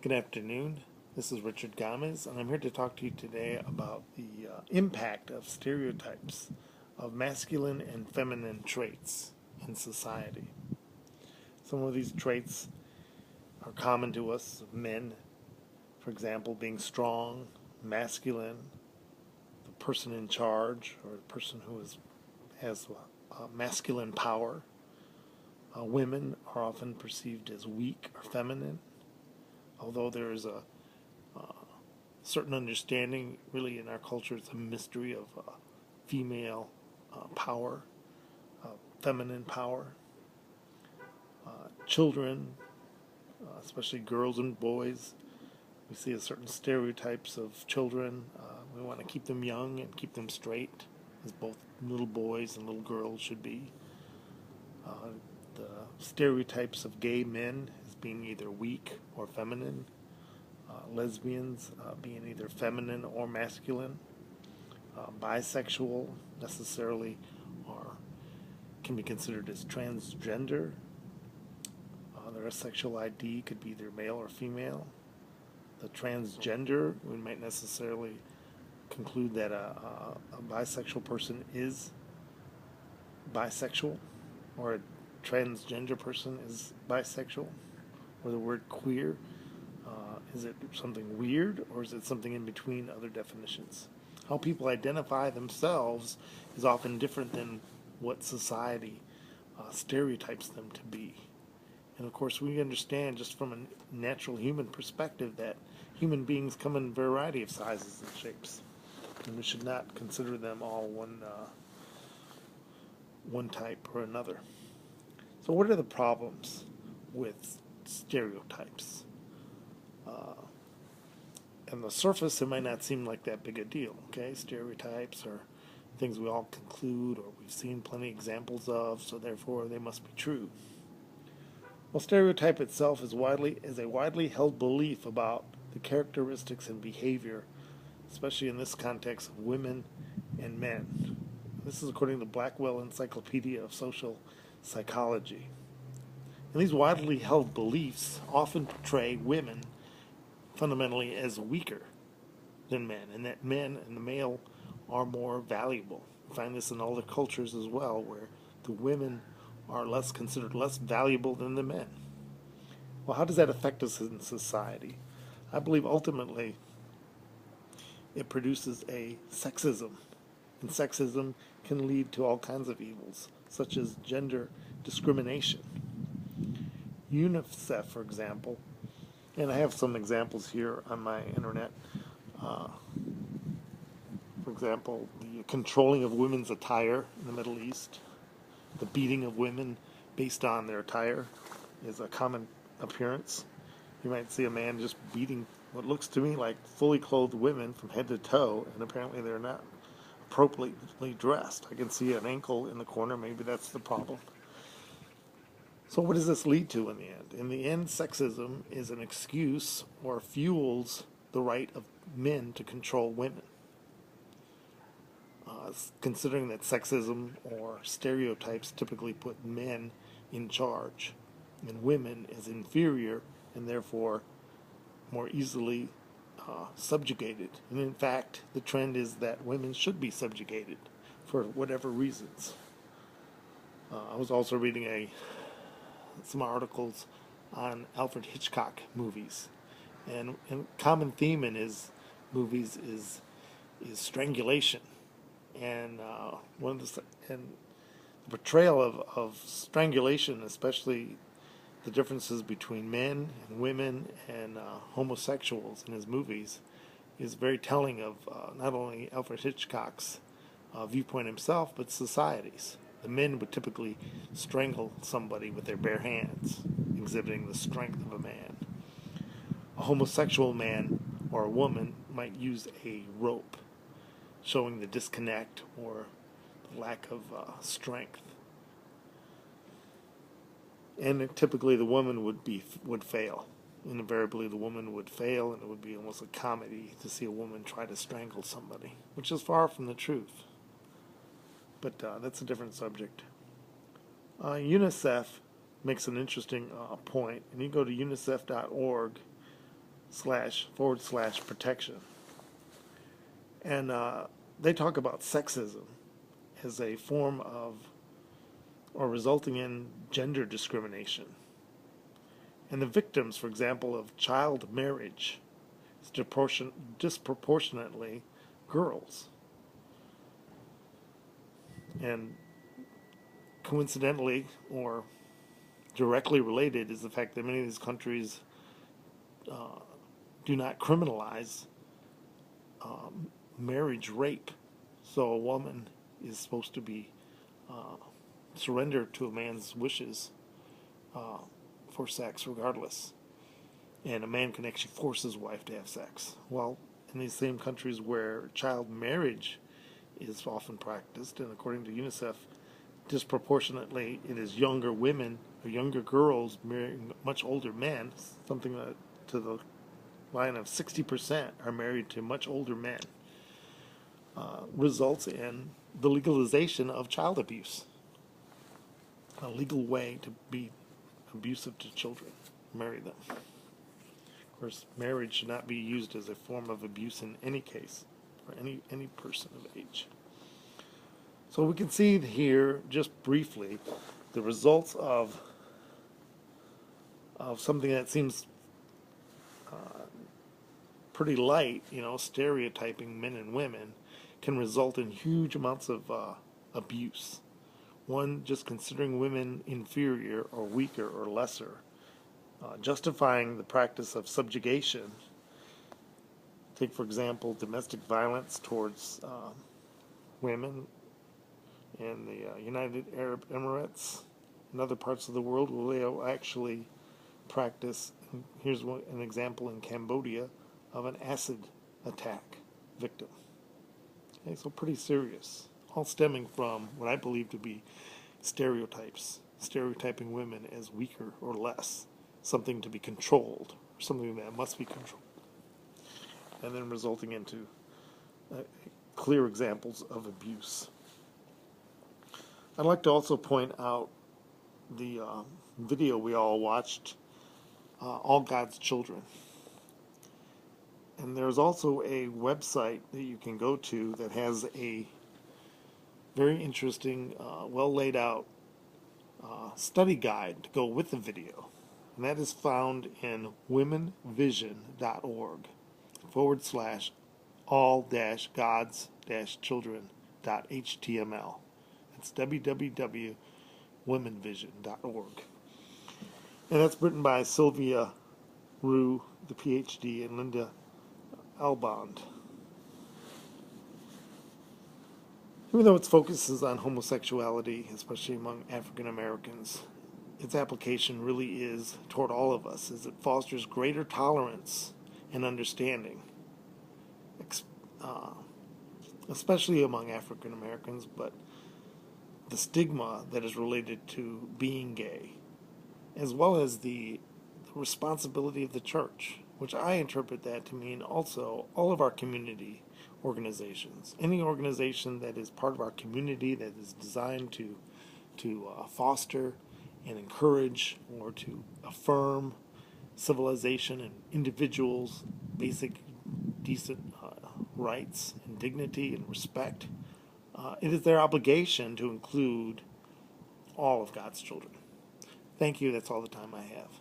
Good afternoon. This is Richard Gomez, and I'm here to talk to you today about the impact of stereotypes of masculine and feminine traits in society. Some of these traits are common to us men, for example, being strong, masculine, the person in charge, or the person who has masculine power. Women are often perceived as weak or feminine, although there is a certain understanding, really in our culture, it's a mystery of female power, feminine power. Children, especially girls and boys, we see a certain stereotypes of children. We want to keep them young and keep them straight, as both little boys and little girls should be. The stereotypes of gay men as being either weak or feminine, lesbians being either feminine or masculine, bisexual necessarily or can be considered as transgender. Their sexual ID could be either male or female. The transgender, we might necessarily conclude that a bisexual person is bisexual, or a transgender person is bisexual, or the word queer. Is it something weird, or is it something in between other definitions? How people identify themselves is often different than what society stereotypes them to be. And of course, we understand just from a natural human perspective that human beings come in a variety of sizes and shapes, and we should not consider them all one type or another. So, what are the problems with stereotypes? On the surface, it might not seem like that big a deal. Okay, stereotypes are things we all conclude or we've seen plenty of examples of, so therefore they must be true. Well, stereotype itself is a widely held belief about the characteristics and behavior, especially in this context of women and men. This is according to Blackwell Encyclopedia of Social Psychology. And these widely held beliefs often portray women fundamentally as weaker than men, and that men and the male are more valuable. We find this in other cultures as well, where the women are considered less valuable than the men. Well, how does that affect us in society? I believe ultimately it produces a sexism, and sexism can lead to all kinds of evils, such as gender discrimination. UNICEF, for example, and I have some examples here on my internet. For example, the controlling of women's attire in the Middle East, the beating of women based on their attire is a common appearance. You might see a man just beating what looks to me like fully clothed women from head to toe, and apparently they're not appropriately dressed. I can see an ankle in the corner. Maybe that's the problem. So what does this lead to in the end? In the end, sexism is an excuse or fuels the right of men to control women. Considering that sexism or stereotypes typically put men in charge and women as inferior and therefore more easily subjugated. And in fact, the trend is that women should be subjugated for whatever reasons. I was also reading some articles on Alfred Hitchcock movies, and common theme in his movies is strangulation, and the portrayal of strangulation, especially the differences between men and women and homosexuals in his movies, is very telling of not only Alfred Hitchcock's viewpoint himself, but society's. The men would typically strangle somebody with their bare hands, exhibiting the strength of a man. A homosexual man or a woman might use a rope, showing the disconnect or the lack of strength. And typically the woman would fail. Invariably the woman would fail, and it would be almost a comedy to see a woman try to strangle somebody, which is far from the truth. But that's a different subject. UNICEF makes an interesting point, and you go to unicef.org / protection. And they talk about sexism as a form of, or resulting in, gender discrimination. And the victims, for example, of child marriage is disproportionately girls. And coincidentally, or directly related, is the fact that many of these countries do not criminalize marriage rape. So a woman is supposed to be surrender to a man's wishes for sex regardless. And a man can actually force his wife to have sex. Well, in these same countries where child marriage is often practiced, and according to UNICEF, disproportionately it is younger women or younger girls marrying much older men, something that to the line of 60% are married to much older men, results in the legalization of child abuse. A legal way to be abusive to children, marry them. Of course, marriage should not be used as a form of abuse in any case, for any person of age. So we can see here, just briefly, the results of something that seems pretty light, stereotyping men and women, can result in huge amounts of abuse. One, just considering women inferior or weaker or lesser, justifying the practice of subjugation. Take, for example, domestic violence towards women in the United Arab Emirates and other parts of the world where they will actually practice, here's an example in Cambodia, of an acid attack victim. Okay, so pretty serious. All stemming from what I believe to be stereotypes, stereotyping women as weaker or less, something to be controlled, or something that must be controlled, and then resulting into clear examples of abuse. I'd like to also point out the video we all watched, All God's Children. And there's also a website that you can go to that has a very interesting, well laid out study guide to go with the video. And that is found in womenvision.org / all-gods-children.html. It's www.womenvision.org. And that's written by Sylvia Rue, the PhD, and Linda Albond. Even though its focus is on homosexuality, especially among African Americans, its application really is toward all of us, as it fosters greater tolerance and understanding, especially among African Americans, but the stigma that is related to being gay, as well as the responsibility of the church, which I interpret that to mean also all of our community organizations. Any organization that is part of our community that is designed to foster and encourage or to affirm civilization and individuals' basic decent rights and dignity and respect. It is their obligation to include all of God's children. Thank you. That's all the time I have.